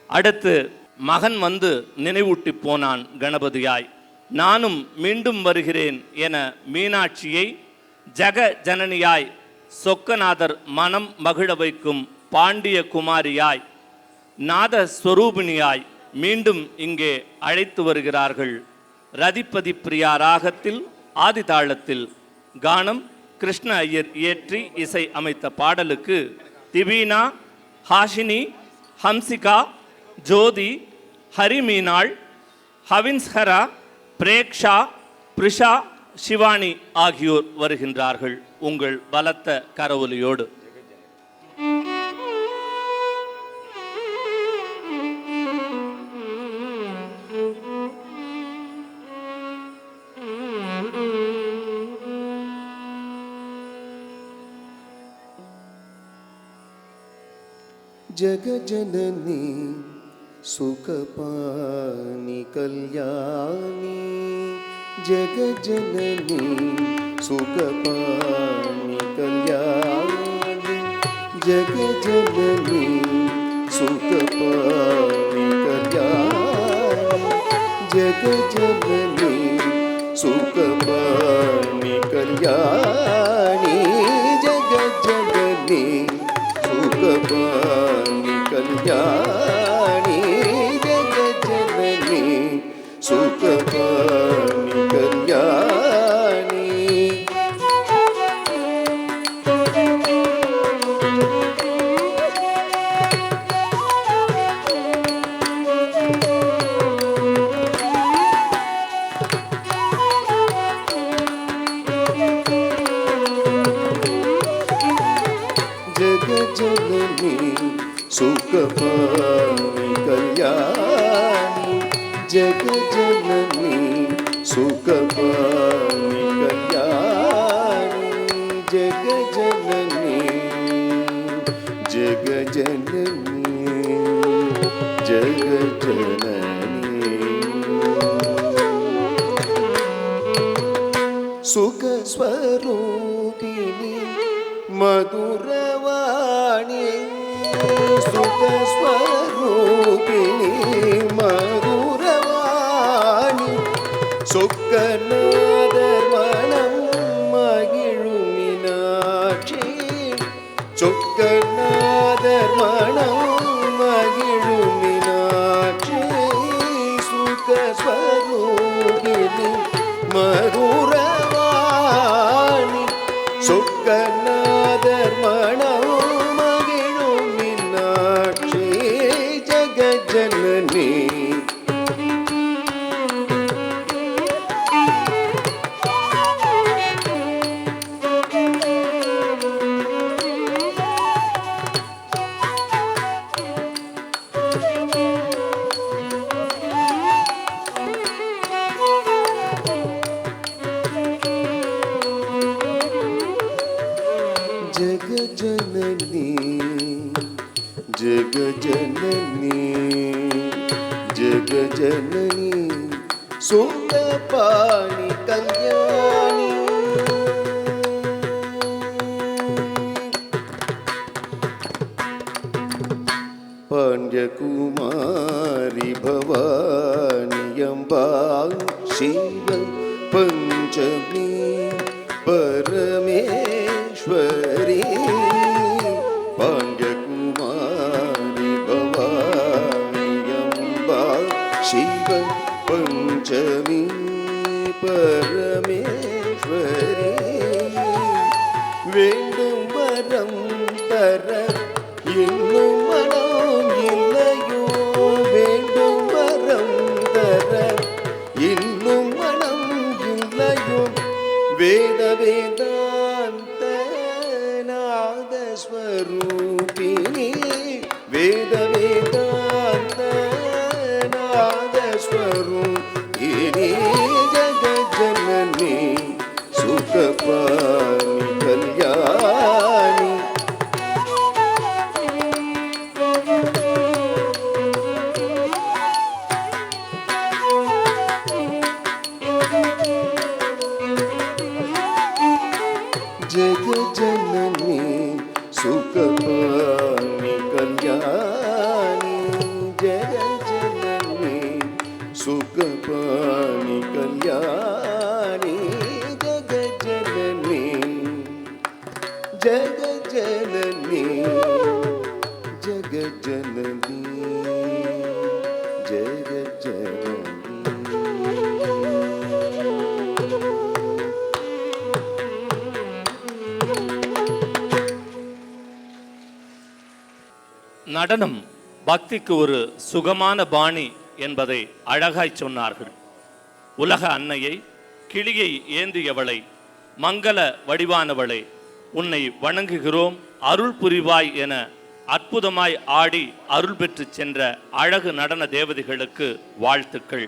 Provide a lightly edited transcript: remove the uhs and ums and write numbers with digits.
அடுத்து மகன் வந்து நினைவூட்டி போனான் கணபதியாய். நானும் மீண்டும் வருகிறேன் என மீனாட்சியை ஜக ஜனனியாய் சொக்கநாதர் மனம் மகிழ வைக்கும் பாண்டிய குமாரியாய் நாதஸ்வரூபிணியாய் மீண்டும் இங்கே அழைத்து வருகிறார்கள். ரதிபதி பிரியா ராகத்தில் ஆதிதாளத்தில் கானம் கிருஷ்ண ஐயர் இயற்றி இசை அமைத்த பாடலுக்கு திபீனா, ஹாஷினி, ஹம்சிகா, ஜோதி, ஹரிமீனாள், ஹவின்ஸ்ஹரா, பிரேக்ஷா, பிரிஷா, சிவானி ஆகியோர் வருகின்றார்கள் உங்கள் பலத்த கரவொலியோடு. जगजननी सुखपानि कल्याणी, जगजननी सुखपानि कल्याणी, जगजननी सुखपानि कल्याणी, जगजननी सुखपानि कल्याणी, जगजननी सुखपानि कल्याणी, जगजननी सुखपानि कल्याणी. जगजननी सुखपानि कल्याणी, जगजननी सुखपानि कल्याणी, जगजननी जगजननी जगजननी सुखस्वरूपिणी मधुरवाणी, सुखस्वरूपिणी मधुरवाणी, சொக்கநாதர் மனம் மகிழும் மீனாட்சி, சொக்கநாதர் மனம் மகிழும் மீனாட்சி, சுகஸ்வரூபிணி மதுரவாணி, சொக்கநாதர் மனம் மகிழும் மீனாட்சி, ஜகஜனனி जगजननी जगजननी जगजननी सुखपानि कल्याणी, पाण्ड्यकुमारी भवानी अम्बा शिवं पंचमी परमेश्वरी, पाण्ड्यकुमारी भवानी अम्बा शिवं पंचमी परमेश्वरी, வேண்டும் வரம் தர இன்னும் மனம் இல்லையோ, வேண்டும் வரம் தர இன்னும் மனம் இல்லையோ, வேத வேதாந்த நாதஸ்வரூபிணி, வேத வேதாந்த நாதஸ்வரூபிணி, ஜகஜனனி சுகபாணி கல்யாணி. சுகபாணி கல்யாணி ஜகஜனனி ஜகஜனனி ஜகஜனனி ஜகஜனனி. நடனம் பக்திக்கு ஒரு சுகமான பாணி என்பதை அழகாய் சொன்னார்கள். உலக அன்னையை, கிளியை ஏந்தியவளை, மங்கள வடிவானவளை, உன்னை வணங்குகிறோம், அருள் புரிவாய் என அற்புதமாய் ஆடி அருள் பெற்று சென்ற அழகு நடன தேவதைகளுக்கு வாழ்த்துக்கள்.